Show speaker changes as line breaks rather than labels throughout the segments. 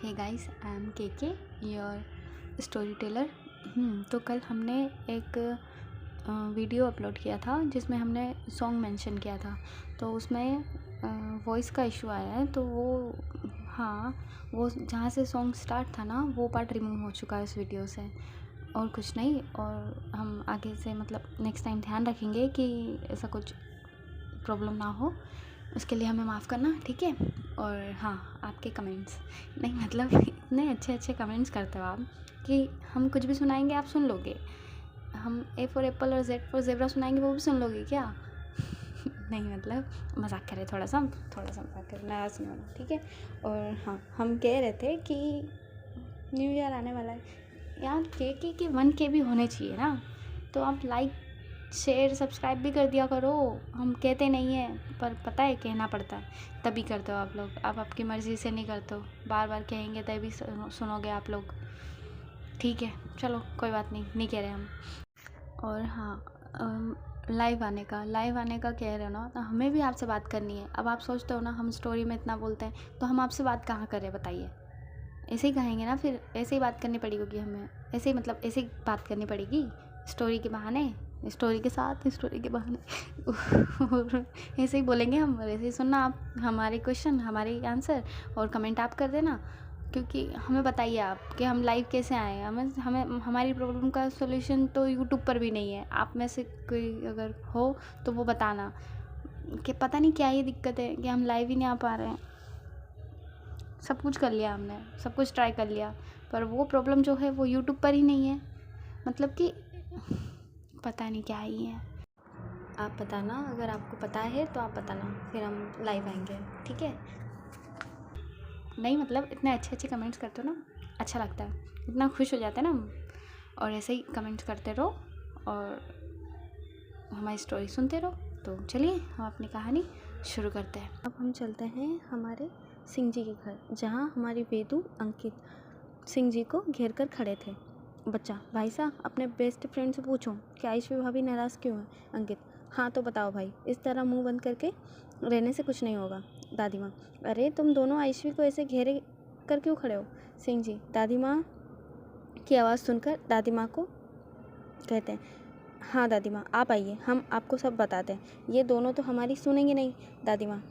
Hey guys, I am के your story teller. तो कल हमने एक वीडियो अपलोड किया था जिसमें हमने सॉन्ग मेंशन किया था। तो उसमें वॉइस का इशू आया है। तो वो जहाँ से सॉन्ग स्टार्ट था ना, वो पार्ट रिमूव हो चुका है इस वीडियो से, और कुछ नहीं। और हम आगे से मतलब नेक्स्ट टाइम ध्यान रखेंगे कि ऐसा कुछ प्रॉब्लम ना हो। उसके लिए हमें माफ़ करना, ठीक है। और हाँ, आपके कमेंट्स नहीं, मतलब इतने अच्छे अच्छे कमेंट्स करते हो आप कि हम कुछ भी सुनाएंगे आप सुन लोगे। हम ए फॉर एप्पल और जेड फॉर ज़ेब्रा सुनाएंगे, वो भी सुन लोगे क्या? नहीं, मतलब मजाक करें, थोड़ा सा मजाक करें, नाराज़ नहीं होना, ठीक है। और हाँ, हम कह रहे थे कि न्यू ईयर आने वाला है यार, के 1K भी होने चाहिए ना। तो आप लाइक शेयर सब्सक्राइब भी कर दिया करो। हम कहते नहीं हैं, पर पता है कहना पड़ता है, तभी करते हो आप लोग। आप आपकी मर्ज़ी से नहीं करते हो, बार बार कहेंगे तभी सुनोगे आप लोग, ठीक है। चलो कोई बात नहीं कह रहे हम। और हाँ, लाइव आने का कह रहे हो ना, तो हमें भी आपसे बात करनी है। अब आप सोचते हो ना हम स्टोरी में इतना बोलते हैं, तो हम आपसे बात कहाँ करें बताइए। ऐसे ही कहेंगे ना, फिर ऐसे ही बात करनी पड़ेगी हमें, ऐसे ही मतलब ऐसे ही बात करनी पड़ेगी स्टोरी के बहाने, स्टोरी के साथ, स्टोरी के बहाने और ऐसे ही बोलेंगे हम, और ऐसे ही सुनना आप हमारे क्वेश्चन, हमारे आंसर, और कमेंट आप कर देना। क्योंकि हमें बताइए आप कि हम लाइव कैसे आए। हमें हमारी प्रॉब्लम का सॉल्यूशन तो यूट्यूब पर भी नहीं है। आप में से कोई अगर हो तो वो बताना कि पता नहीं क्या ये दिक्कत है कि हम लाइव ही नहीं आ पा रहे हैं। सब कुछ कर लिया हमने, सब कुछ ट्राई कर लिया, पर वो प्रॉब्लम जो है वो यूट्यूब पर ही नहीं है। मतलब कि पता नहीं क्या ही है। आप बताना, अगर आपको पता है तो आप बताना, फिर हम लाइव आएंगे, ठीक है। नहीं, मतलब इतने अच्छे अच्छे कमेंट्स करते हो ना, अच्छा लगता है, इतना खुश हो जाते हैं ना हम। और ऐसे ही कमेंट्स करते रहो और हमारी स्टोरी सुनते रहो। तो चलिए हम अपनी कहानी शुरू करते हैं। अब हम चलते हैं हमारे सिंह जी के घर, जहाँ हमारी वेदू अंकित सिंह जी को घेर कर खड़े थे। बच्चा, भाई साहब अपने बेस्ट फ्रेंड से पूछो कि आयुष्वी भाभी नाराज़ क्यों है। अंकित, हाँ तो बताओ भाई, इस तरह मुंह बंद करके रहने से कुछ नहीं होगा। दादी माँ, अरे तुम दोनों आयुष्वी को ऐसे घेरे कर क्यों खड़े हो। सिंह जी दादी माँ की आवाज़ सुनकर दादी माँ को कहते हैं, हाँ दादी माँ आप आइए, हम आपको सब बताते हैं। ये दोनों तो हमारी सुनेंगे नहीं। दादी माँ,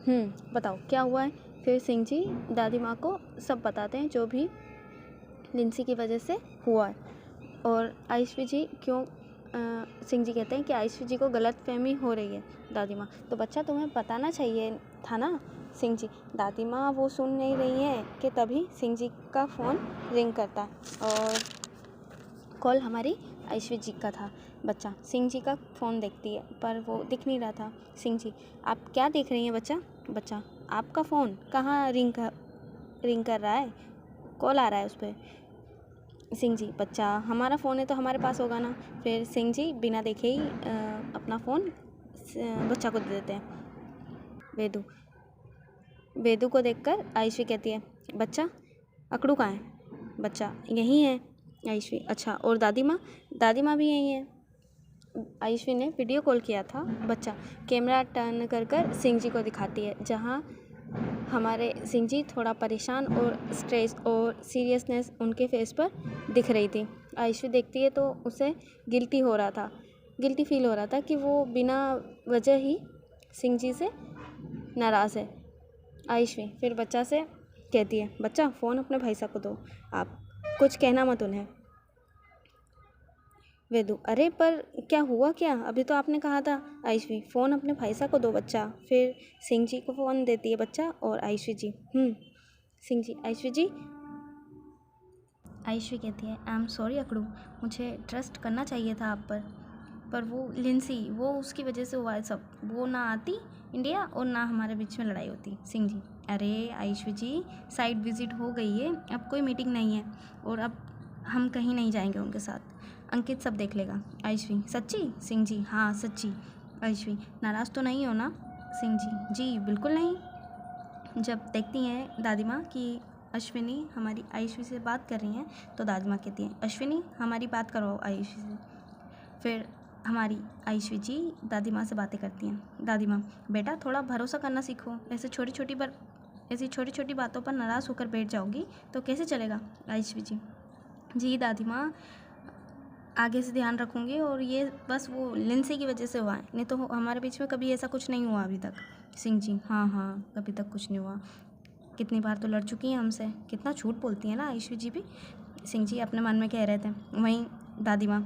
बताओ क्या हुआ है। फिर सिंह जी दादी माँ को सब बताते हैं जो भी लिंसी की वजह से हुआ है। और आयुष्वी जी क्यों सिंह जी कहते हैं कि आयुष्वी जी को गलतफहमी हो रही है। दादी माँ, तो बच्चा तुम्हें बताना चाहिए था ना। सिंह जी, दादी माँ वो सुन नहीं रही हैं कि तभी सिंह जी का फ़ोन रिंग करता है और कॉल हमारी आयुष्वी जी का था। बच्चा सिंह जी का फ़ोन देखती है पर वो दिख नहीं रहा था। सिंह जी, आप क्या देख रही हैं बच्चा। बच्चा, आपका फ़ोन कहाँ रिंग कर रहा है, कॉल आ रहा है उस पर। सिंह जी, बच्चा हमारा फ़ोन है तो हमारे पास होगा ना। फिर सिंह जी बिना देखे ही अपना फ़ोन बच्चा को दे देते हैं। वेदू को देखकर आयुष्वी कहती है, बच्चा अकड़ू कहाँ है। बच्चा, यहीं है। आयुष्वी, अच्छा और दादी माँ। दादी माँ भी यहीं है। आयुष्वी ने वीडियो कॉल किया था। बच्चा कैमरा टर्न कर सिंह जी को दिखाती है, जहाँ हमारे सिंह जी थोड़ा परेशान और स्ट्रेस और सीरियसनेस उनके फेस पर दिख रही थी। आयुष्वी देखती है तो उसे गिल्टी फील हो रहा था कि वो बिना वजह ही सिंह जी से नाराज़ है। आयुष्वी फिर बच्चा से कहती है, बच्चा फ़ोन अपने भाई साहब को दो, आप कुछ कहना मत उन्हें। वेदू, अरे पर क्या हुआ क्या, अभी तो आपने कहा था। आयुष्वी, फ़ोन अपने भाई साहब को दो बच्चा। फिर सिंह जी को फ़ोन देती है बच्चा और आयुष्वी जी सिंह जी, आयुष्वी जी। आयुष्वी कहती है, आई एम सॉरी अकड़ू, मुझे ट्रस्ट करना चाहिए था आप पर वो लिंसी, वो उसकी वजह से हुआ है सब। वो ना आती इंडिया और ना हमारे बीच में लड़ाई होती। सिंह जी, अरे आयुष्वी जी, साइट विज़िट हो गई है, अब कोई मीटिंग नहीं है और अब हम कहीं नहीं जाएंगे उनके साथ। अंकित सब देख लेगा। आयुष्वी, सच्ची। सिंह जी, हाँ सच्ची। आयुष्वी, नाराज़ तो नहीं हो ना। सिंह जी, जी बिल्कुल नहीं। जब देखती हैं दादी माँ कि अश्विनी हमारी आयुष्वी से बात कर रही हैं, तो दादी माँ कहती हैं, अश्विनी हमारी बात करो आयुष्वी से। फिर हमारी आयुष्वी जी दादी माँ से बातें करती हैं। दादी माँ, बेटा थोड़ा भरोसा करना सीखो, ऐसे छोटी छोटी पर
ऐसी छोटी छोटी बातों पर नाराज़ होकर बैठ जाओगी तो कैसे चलेगा आयुष्वी जी। जी दादी माँ, आगे से ध्यान रखूँगी, और ये बस वो लिंसी की वजह से हुआ है, नहीं तो हमारे बीच में कभी ऐसा कुछ नहीं हुआ अभी तक। सिंह जी, हाँ हाँ, अभी तक कुछ नहीं हुआ। कितनी बार तो लड़ चुकी हैं हमसे। कितना झूठ बोलती है ना आयुष्वी जी भी। सिंह जी अपने मन में कह रहे थे। वहीं दादी माँ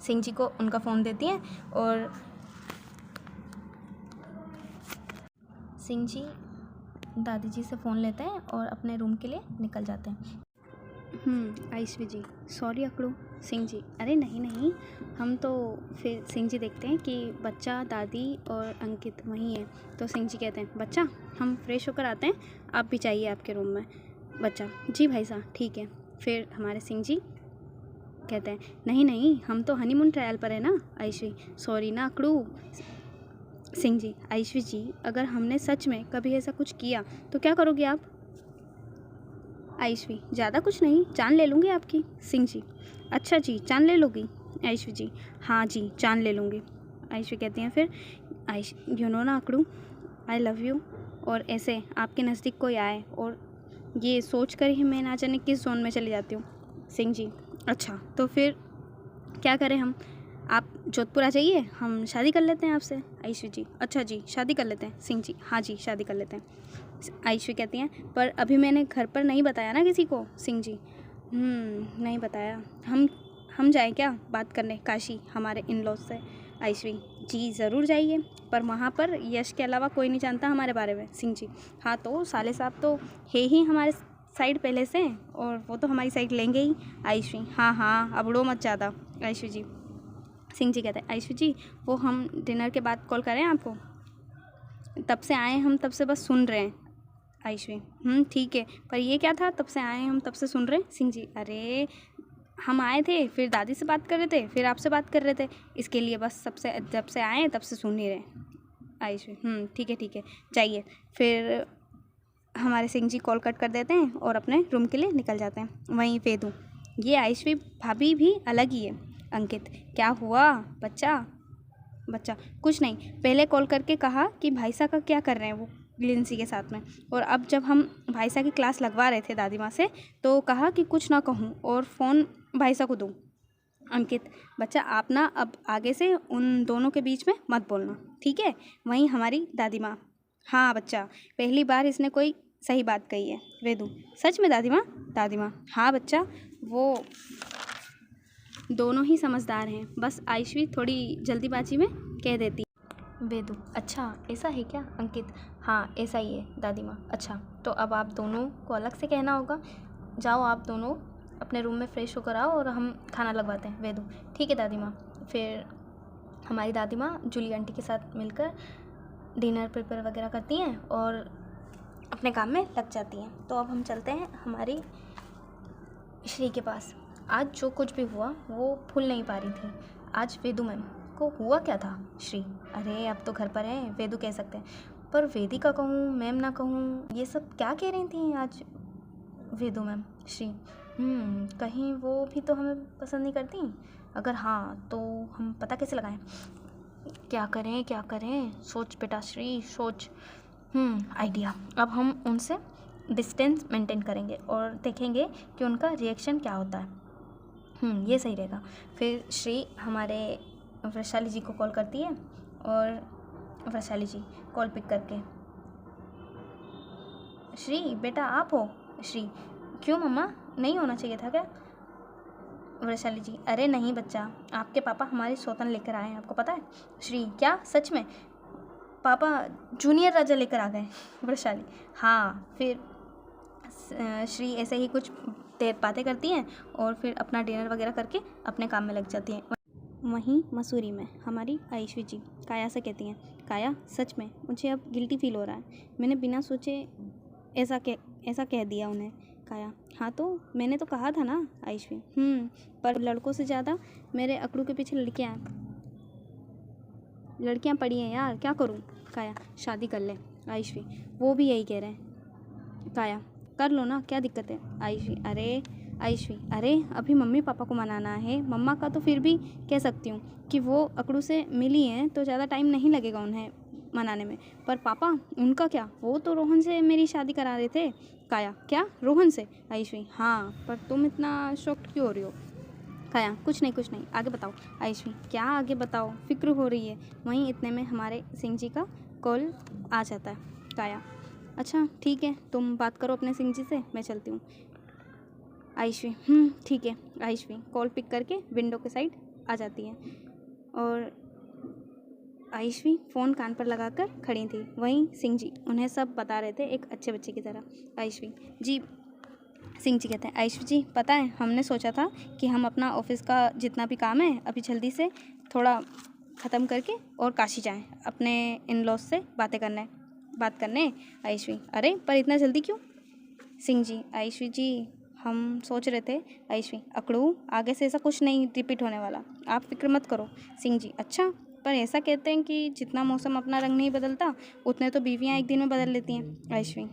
सिंह जी को उनका फ़ोन देती हैं और सिंह जी दादी जी से फ़ोन लेते हैं और अपने रूम के लिए निकल जाते हैं।
आयुष्वी जी, सॉरी अकड़ू। सिंह जी, अरे नहीं नहीं, हम तो फिर सिंह जी देखते हैं कि बच्चा, दादी और अंकित वहीं है। तो सिंह जी कहते हैं, बच्चा हम फ्रेश होकर आते हैं, आप भी जाइए आपके रूम में। बच्चा, जी भाई साहब ठीक है। फिर हमारे सिंह जी कहते हैं, नहीं नहीं, हम तो हनीमून ट्रायल पर है ना आयुष्वी, सॉरी ना अकड़ू। सिंह जी, आयुष्वी जी, अगर हमने सच में कभी ऐसा कुछ किया तो क्या करोगे आप? आयुष्वी, ज़्यादा कुछ नहीं, जान ले लूँगी आपकी। सिंह जी, अच्छा जी, जान ले लोगी? आयुष्वी जी, हाँ जी, जान ले लूँगी। आयुष्वी कहती हैं फिर, यू नो ना अकड़ू, आई लव यू। और ऐसे आपके नज़दीक कोई आए और ये सोच कर ही मैं ना जाने किस जोन में चली जाती हूँ। सिंह जी, अच्छा तो फिर क्या करें हम? आप जोधपुर आ जाइए, हम शादी कर लेते हैं आपसे। आयुष्वी जी, अच्छा जी, शादी कर लेते हैं। सिंह जी, हाँ जी, शादी कर लेते हैं। आयुष्वी कहती हैं, पर अभी मैंने घर पर नहीं बताया ना किसी को। सिंह जी, नहीं बताया। हम जाएं क्या बात करने काशी हमारे इन लॉज से? आयुष्वी जी, ज़रूर जाइए, पर वहाँ पर यश के अलावा कोई नहीं जानता हमारे बारे में। सिंह जी, हाँ तो साले साहब तो है ही हमारे साइड पहले से, और वो तो हमारी साइड लेंगे ही। आयुष्वी, हाँ हाँ, अबड़ो मत ज़्यादा। आयुष्वी जी, सिंह जी कहते हैं, आयुष्वी जी वो हम डिनर के बाद कॉल करें आपको? तब से आए हम तब से बस सुन रहे हैं। आयुष्वी, ठीक है, पर ये क्या था, तब से आए हम तब से सुन रहे हैं? सिंह जी, अरे हम आए थे, फिर दादी से बात कर रहे थे, फिर आपसे बात कर रहे थे, इसके लिए बस सबसे जब से आए तब से सुन ही रहे। आयुष्वी, ठीक है, जाइए। फिर हमारे सिंह जी कॉल कट कर देते हैं और अपने रूम के लिए निकल जाते हैं। वहीं वेदू, ये आयुष्वी भाभी भी अलग ही है। अंकित, क्या हुआ बच्चा? कुछ नहीं, पहले कॉल करके कहा कि भाई साहब का क्या कर रहे हैं वो लिंसी के साथ में, और अब जब हम भाई साहब की क्लास लगवा रहे थे दादी माँ से, तो कहा कि कुछ ना कहूँ और फ़ोन भाई साहब को दूँ। अंकित, बच्चा आप ना अब आगे से उन दोनों के बीच में मत बोलना, ठीक है? वहीं हमारी दादी माँ, हाँ बच्चा, पहली बार इसने कोई सही बात कही है। वेदू, सच में दादी माँ, हाँ बच्चा, वो दोनों ही समझदार हैं, बस आयुष्वी थोड़ी जल्दीबाजी में कह देती। वेदू, अच्छा ऐसा है क्या? अंकित, हाँ ऐसा ही है दादी माँ। अच्छा तो अब आप दोनों को अलग से कहना होगा, जाओ आप दोनों अपने रूम में फ्रेश होकर आओ और हम खाना लगवाते हैं। वेदू, ठीक है दादी माँ। फिर हमारी दादी माँ जूली आंटी के साथ मिलकर डिनर प्रिपेयर वगैरह करती हैं और अपने काम में लग जाती हैं। तो अब हम चलते हैं हमारी श्री के पास। आज जो कुछ भी हुआ वो भूल नहीं पा रही थी। आज वेदू मैम को हुआ क्या था? श्री, अरे अब तो घर पर है, वेदू कह सकते हैं, पर वेदिका कहूँ मैम ना कहूँ, ये सब क्या कह रही थी आज वेदू मैम? श्री, कहीं वो भी तो हमें पसंद नहीं करती? अगर हाँ तो हम पता कैसे लगाएं? क्या करें, सोच बेटा श्री, सोच। आइडिया, अब हम उनसे डिस्टेंस मेंटेन करेंगे और देखेंगे कि उनका रिएक्शन क्या होता है। ये सही रहेगा। फिर श्री हमारे वैशाली जी को कॉल करती है और वैशाली जी कॉल पिक करके, श्री बेटा आप हो? श्री, क्यों मम्मा, नहीं होना चाहिए था क्या? वैशाली जी, अरे नहीं बच्चा, आपके पापा हमारी सौतन लेकर आए हैं, आपको पता है? श्री, क्या सच में? पापा जूनियर राजा लेकर आ गए? वैशाली, हाँ। फिर श्री ऐसे ही कुछ देर बातें करती हैं और फिर अपना डिनर वगैरह करके अपने काम में लग जाती हैं। वहीं मसूरी में हमारी आयुष्वी जी काया से कहती हैं, काया सच में मुझे अब गिल्टी फील हो रहा है, मैंने बिना सोचे ऐसा कह दिया उन्हें। काया, हाँ तो मैंने तो कहा था ना आयुष्वी। पर लड़कों से ज़्यादा मेरे अकड़ू के पीछे लड़कियाँ पड़ी हैं यार, क्या करूँ? काया, शादी कर ले। आयुष्वी, वो भी यही कह रहे हैं। काया, कर लो ना, क्या दिक्कत है? आयुष्वी, अरे अभी मम्मी पापा को मनाना है, मम्मा का तो फिर भी कह सकती हूँ कि वो अकड़ू से मिली हैं तो ज़्यादा टाइम नहीं लगेगा उन्हें
मनाने में। पर पापा उनका क्या, वो तो रोहन से मेरी शादी करा रहे थे। काया क्या, रोहन से? आयुषी हाँ, पर तुम इतना शॉक्ड क्यों हो रही हो? काया कुछ नहीं, आगे बताओ। आयुषी क्या आगे बताओ, फिक्र हो रही है। वहीं इतने में हमारे सिंह जी का कॉल आ जाता है। काया अच्छा ठीक है, तुम बात करो अपने सिंह जी से, मैं चलती हूँ। आयुषी ठीक है। आयुषी कॉल पिक करके विंडो के साइड आ जाती है और आयुषी फ़ोन कान पर लगाकर खड़ी थी। वहीं सिंह जी उन्हें सब बता रहे थे एक अच्छे बच्चे की तरह। आयुषी जी। सिंह जी कहते हैं आयुषी जी पता है, हमने सोचा था कि हम अपना ऑफिस का जितना भी काम है अभी जल्दी से थोड़ा ख़त्म करके और काशी जाएं अपने इन लॉज से बात करने। आयुषी अरे पर इतना जल्दी क्यों? सिंह जी आयुषी जी हम सोच रहे थे। आयुषी अकड़ू आगे से ऐसा कुछ नहीं रिपीट होने वाला, आप फिक्र मत करो। सिंह जी अच्छा, पर ऐसा कहते हैं कि जितना मौसम अपना रंग नहीं बदलता उतने तो बीवियां एक दिन में बदल लेती हैं। आयुषी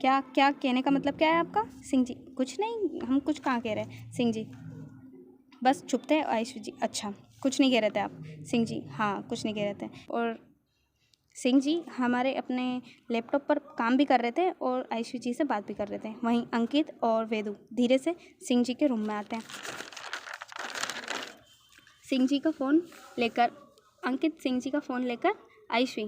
क्या क्या कहने का मतलब क्या है आपका? सिंह जी कुछ नहीं, हम कुछ कहाँ कह रहे हैं। सिंह जी बस चुप थे। आयुषी जी अच्छा कुछ नहीं कह रहे थे आप? सिंह जी हाँ कुछ नहीं कह रहे थे। और सिंह जी हमारे अपने लैपटॉप पर काम भी कर रहे थे और आयुषी जी से बात भी कर रहे थे। वहीं अंकित और वेदु धीरे से सिंह जी के रूम में आते हैं। सिंह जी का फ़ोन लेकर अंकित सिंह जी का फ़ोन लेकर आयुषी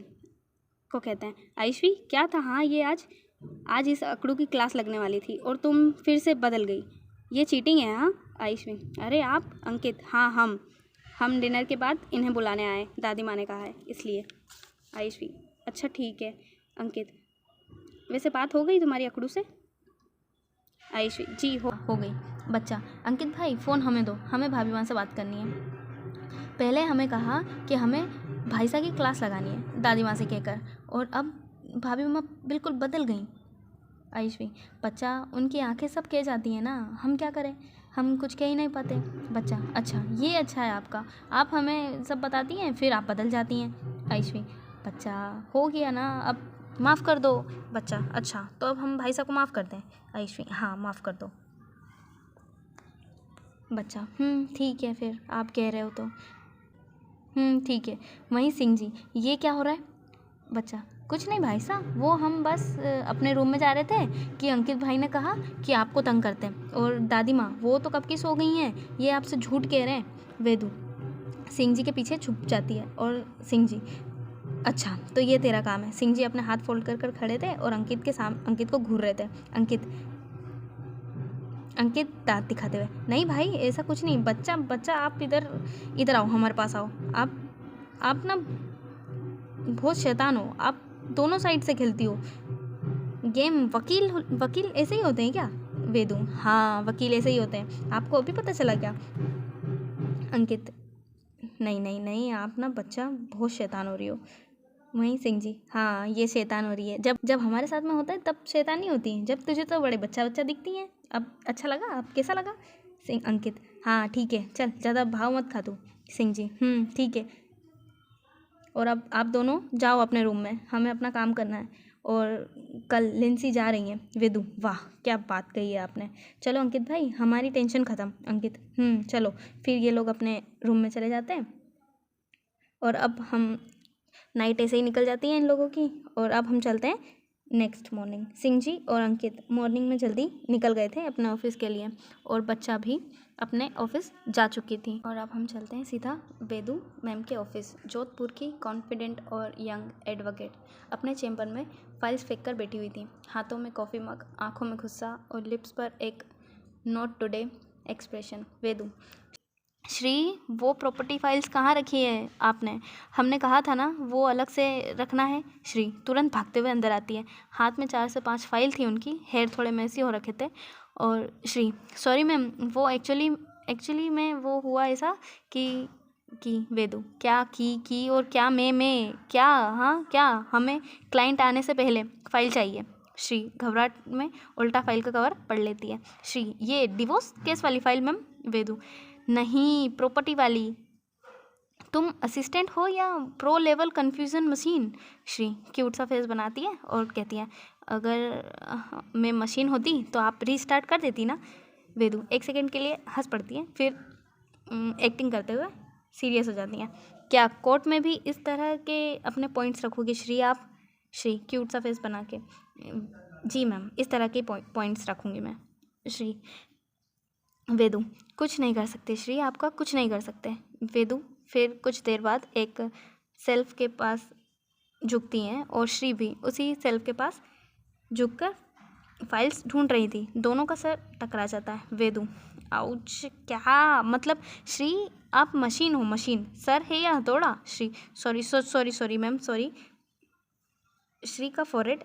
को कहते हैं आयुषी क्या था? हाँ ये आज इस अकड़ू की क्लास लगने वाली थी और तुम फिर से बदल गई, ये चीटिंग है। हाँ आयुषी अरे आप? अंकित हाँ हम डिनर के बाद इन्हें बुलाने आए, दादी माँ ने कहा है इसलिए। आयुषी अच्छा ठीक है। अंकित वैसे बात हो गई तुम्हारी अकड़ू से? आयुषी जी हो गई। बच्चा अंकित भाई फ़ोन हमें दो, हमें भाभी माँ से बात करनी है। पहले हमें कहा कि हमें भाई साहब की क्लास लगानी है दादी माँ से कहकर, और अब भाभी माँ बिल्कुल बदल गई। आयुषी बच्चा उनकी आंखें सब कह जाती हैं ना, हम क्या करें, हम कुछ कह ही नहीं पाते। बच्चा अच्छा ये अच्छा है आपका, आप हमें सब बताती हैं फिर आप बदल जाती हैं। आयुषी बच्चा हो गया ना, अब माफ़ कर दो। बच्चा अच्छा तो अब हम भाई साहब को माफ़ कर दें? आयुषी हाँ माफ़ कर दो। बच्चा ठीक है, फिर आप कह रहे हो तो ठीक है। वहीं सिंह जी ये क्या हो रहा है? बच्चा कुछ नहीं भाई साहब, वो हम बस अपने रूम में जा रहे थे कि अंकित भाई ने कहा कि आपको तंग करते हैं, और दादी माँ वो तो कब की सो गई हैं, ये आपसे झूठ कह रहे हैं। वेदु सिंह जी के पीछे छुप जाती है और सिंह जी अच्छा तो ये तेरा काम है। सिंह जी अपने हाथ फोल्ड कर खड़े थे और अंकित को घूर रहे थे। अंकित दांत दिखाते हुए नहीं भाई ऐसा कुछ नहीं। बच्चा आप इधर आओ, हमारे पास आओ। आप ना बहुत शैतान हो, आप दोनों साइड से खेलती हो गेम। वकील ऐसे ही होते हैं क्या? वेदु हाँ वकील ऐसे ही होते हैं, आपको अभी पता चला क्या? अंकित नहीं आप ना बच्चा बहुत शैतान हो रही हो। वहीं सिंह जी हाँ ये शैतान हो रही है, जब हमारे साथ में होता है तब शैतान नहीं होती है, जब तुझे तो बड़े बच्चा दिखती हैं। अब अच्छा लगा? अब कैसा लगा? अंकित हाँ ठीक है, चल ज़्यादा भाव मत खा तू। सिंह जी ठीक है। और अब आप दोनों जाओ अपने रूम में, हमें अपना काम करना है, और कल लिंसी जा रही हैं। वेदु वाह क्या बात कही है आपने, चलो अंकित भाई हमारी टेंशन ख़त्म। अंकित चलो। फिर ये लोग अपने रूम में चले जाते हैं और अब हम नाइट ऐसे ही निकल जाती है इन लोगों की, और अब हम चलते हैं नेक्स्ट मॉर्निंग। सिंह जी और अंकित मॉर्निंग में जल्दी निकल गए थे अपने ऑफिस के लिए, और बच्चा भी अपने ऑफिस जा चुकी थी। और अब हम चलते हैं सीधा वेदु मैम के ऑफिस। जोधपुर की कॉन्फिडेंट और यंग एडवोकेट अपने चैम्बर में फाइल्स फेंक कर बैठी हुई थी, हाथों में कॉफ़ी मग, आंखों में गुस्सा और लिप्स पर एक not today expression. Vedu Shri वो प्रॉपर्टी फाइल्स कहाँ रखी है आपने? हमने कहा था ना वो अलग से रखना है। श्री तुरंत भागते हुए अंदर आती है, हाथ में 4 से 5 फाइल थी उनकी, हेयर थोड़े मैसी हो रखे थे। और श्री सॉरी मैम, वो एक्चुअली में वो हुआ ऐसा कि वेदु क्या की और क्या मैं क्या? हाँ क्या? हमें क्लाइंट आने से पहले फाइल चाहिए। श्री घबराहट में उल्टा फाइल का कवर पढ़ लेती है। श्री ये डिवोर्स केस वाली फाइल मैम। वेदु नहीं प्रॉपर्टी वाली। तुम असिस्टेंट हो या pro level confusion machine? Shri cute सा फेस बनाती है और कहती है अगर मैं मशीन होती तो आप रीस्टार्ट कर देती ना। वेदु 1 सेकंड के लिए हंस पड़ती है, फिर एक्टिंग करते हुए सीरियस हो जाती हैं। क्या कोर्ट में भी इस तरह के अपने पॉइंट्स रखोगे श्री आप? श्री क्यूट सा फेस बना के, जी मैम इस तरह के पॉइंट्स रखूँगी मैं। श्री वेदू कुछ नहीं कर सकते श्री, आपका कुछ नहीं कर सकते। वेदू फिर कुछ देर बाद एक सेल्फ के पास झुकती हैं और श्री भी उसी सेल्फ के पास झुककर फाइल्स ढूंढ रही थी। दोनों का सर टकरा जाता है। वेदू आउच, क्या मतलब श्री आप मशीन हो, मशीन। सर है या हथौड़ा? Shri sorry ma'am sorry. Shri का फोरहेड,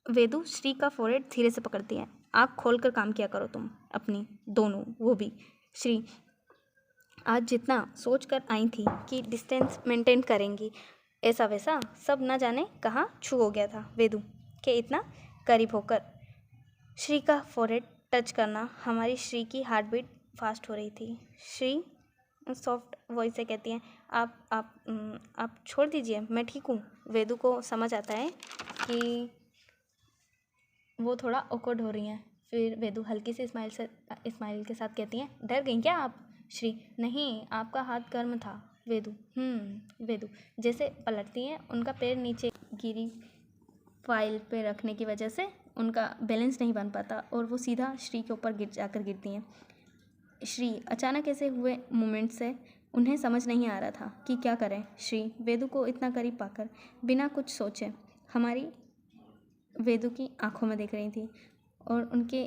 वेदू श्री का फोरहेड धीरे से पकड़ती है। आँख खोल कर काम किया करो तुम अपनी दोनों, वो भी। श्री आज जितना सोच कर आई थी कि डिस्टेंस मेंटेन करेंगी, ऐसा वैसा सब न जाने कहाँ छू हो गया था वेदू के इतना करीब होकर। श्री का फोरहेड टच करना, हमारी श्री की हार्ट बीट फास्ट हो रही थी। श्री सॉफ्ट वॉइस से कहती हैं, आप छोड़ दीजिए, मैं ठीक हूँ। वेदू को समझ आता है कि वो थोड़ा ऑकवर्ड हो रही हैं। फिर वेदू हल्की सी स्माइल के साथ कहती हैं, डर गई क्या आप? श्री नहीं, आपका हाथ गर्म था। वेदू वेदू जैसे पलटती हैं, उनका पैर नीचे गिरी फाइल पे रखने की वजह से उनका बैलेंस नहीं बन पाता और वो सीधा श्री के ऊपर जाकर गिरती हैं। श्री अचानक ऐसे हुए मोमेंट से उन्हें समझ नहीं आ रहा था कि क्या करें। श्री वेदू को इतना करीब पाकर बिना कुछ सोचे हमारी वेदू की आंखों में देख रही थी और उनके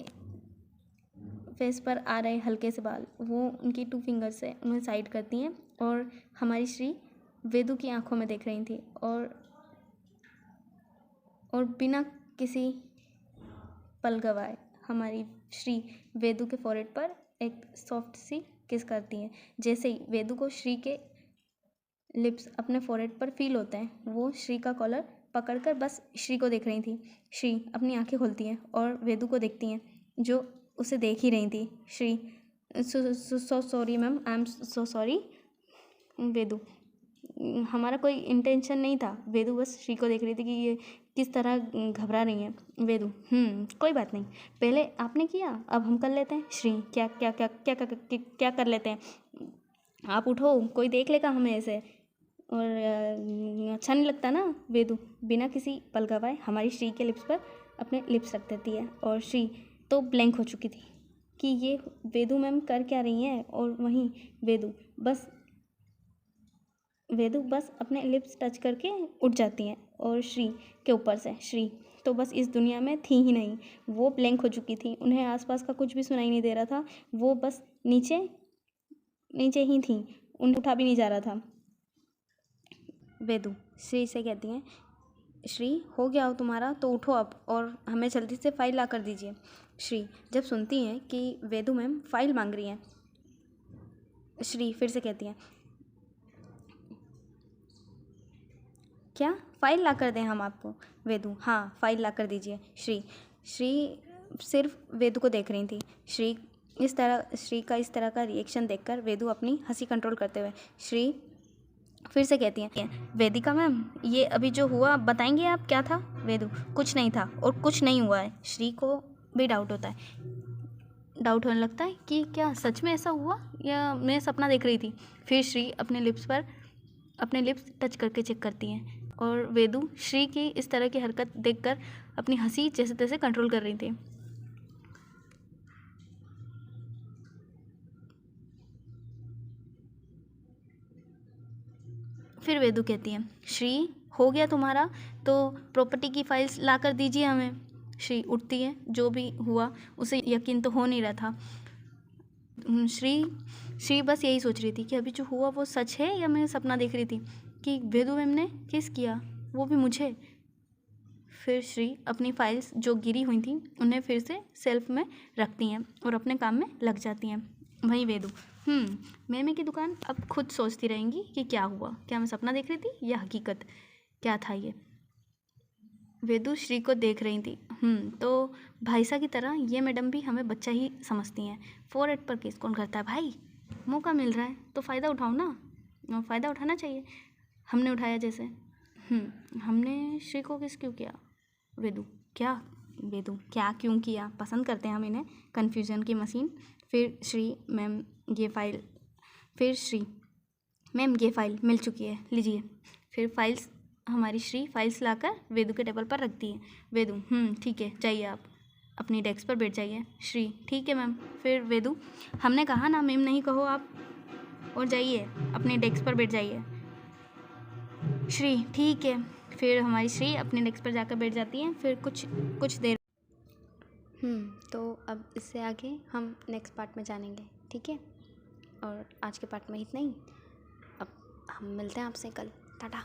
फेस पर आ रहे हल्के से बाल वो उनकी 2 फिंगर से उन्हें साइड करती हैं और हमारी श्री वेदू की आंखों में देख रही थी और बिना किसी पल गवाए हमारी श्री वेदू के फोरहेड पर एक सॉफ्ट सी किस करती हैं। जैसे ही वेदू को श्री के लिप्स अपने फोरहेड पर फील होते हैं, वो श्री का कॉलर पकड़कर बस श्री को देख रही थी। श्री अपनी आंखें खोलती हैं और वेदू को देखती हैं जो उसे देख ही रही थी। Shri so sorry ma'am, I am so sorry. Vedu हमारा कोई इंटेंशन नहीं था। वेदू बस श्री को देख रही थी कि ये किस तरह घबरा रही हैं। वेदू कोई बात नहीं, पहले आपने किया अब हम कर लेते हैं। श्री क्या क्या क्या क्या क्या क्या, क्या कर लेते हैं? आप उठो, कोई देख लेगा हमें ऐसे और अच्छा नहीं लगता ना। वेदू बिना किसी पल गवाए हमारी श्री के लिप्स पर अपने लिप्स रख देती है और श्री तो ब्लैंक हो चुकी थी कि ये वेदू मैम कर क्या रही हैं। और वहीं वेदू बस अपने लिप्स टच करके उठ जाती हैं और श्री के ऊपर से श्री तो बस इस दुनिया में थी ही नहीं। वो ब्लैंक हो चुकी थी, उन्हें आसपास का कुछ भी सुनाई नहीं दे रहा था। वो बस नीचे नीचे ही थी, उन्हें उठा भी नहीं जा रहा था। वेदू श्री से कहती हैं, श्री हो गया हो तुम्हारा तो उठो अब और हमें जल्दी से फाइल ला कर दीजिए। श्री जब सुनती हैं कि वेदू मैम फाइल मांग रही हैं, श्री फिर से कहती हैं, क्या फाइल ला कर दें हम आपको? वेदू हाँ फाइल ला कर दीजिए। श्री सिर्फ वेदू को देख रही थी। श्री का इस तरह का रिएक्शन देखकर वेदू अपनी हंसी कंट्रोल करते हुए श्री फिर से कहती हैं, वेदिका मैम ये अभी जो हुआ बताएंगे आप क्या था? वेदू कुछ नहीं था और कुछ नहीं हुआ है। श्री को भी डाउट होने लगता है कि क्या सच में ऐसा हुआ या मैं सपना देख रही थी। फिर श्री अपने लिप्स टच करके चेक करती हैं और वेदू श्री की इस तरह की हरकत देखकर अपनी हंसी जैसे तैसे कंट्रोल कर रही थी। फिर वेदू कहती है, श्री हो गया तुम्हारा तो प्रॉपर्टी की फाइल्स ला कर दीजिए हमें। श्री उठती है, जो भी हुआ उसे यकीन तो हो नहीं रहा था। श्री बस यही सोच रही थी कि अभी जो हुआ वो सच है या मैं सपना देख रही थी कि वेदू मैम ने किस किया, वो भी मुझे। फिर श्री अपनी फाइल्स जो गिरी हुई थी उन्हें फिर से सेल्फ में रखती हैं और अपने काम में लग जाती हैं। वहीं वेदू मेमे की दुकान अब खुद सोचती रहेंगी कि क्या हुआ, क्या मैं सपना देख रही थी या हकीकत, क्या था ये। वेदू श्री को देख रही थी। तो भाईसा की तरह ये मैडम भी हमें बच्चा ही समझती हैं। फोरहेड पर केस कौन करता है भाई? मौका मिल रहा है तो फ़ायदा उठाओ ना, फ़ायदा उठाना चाहिए। हमने उठाया जैसे। हमने श्री को किस क्यों किया? वेदू क्या क्यों किया? पसंद करते हैं हम इन्हें, कन्फ्यूज़न की मशीन। फिर श्री मैम ये फाइल, फिर श्री मैम ये फ़ाइल मिल चुकी है, लीजिए। फिर फाइल्स हमारी श्री फाइल्स लाकर वेदू के टेबल पर रखती है। वेदू ठीक है, जाइए आप अपनी डेस्क पर बैठ जाइए। श्री ठीक है मैम। फिर वेदू हमने कहा ना मैम नहीं कहो आप, और जाइए अपनी डेस्क पर बैठ जाइए। श्री ठीक है। फिर हमारी श्री अपनी डेस्क पर जाकर बैठ जाती है। फिर कुछ देर
तो अब इससे आगे हम नेक्स्ट पार्ट में जानेंगे, ठीक है। और आज के पार्ट में इतना ही। अब हम मिलते हैं आपसे कल। टाटा।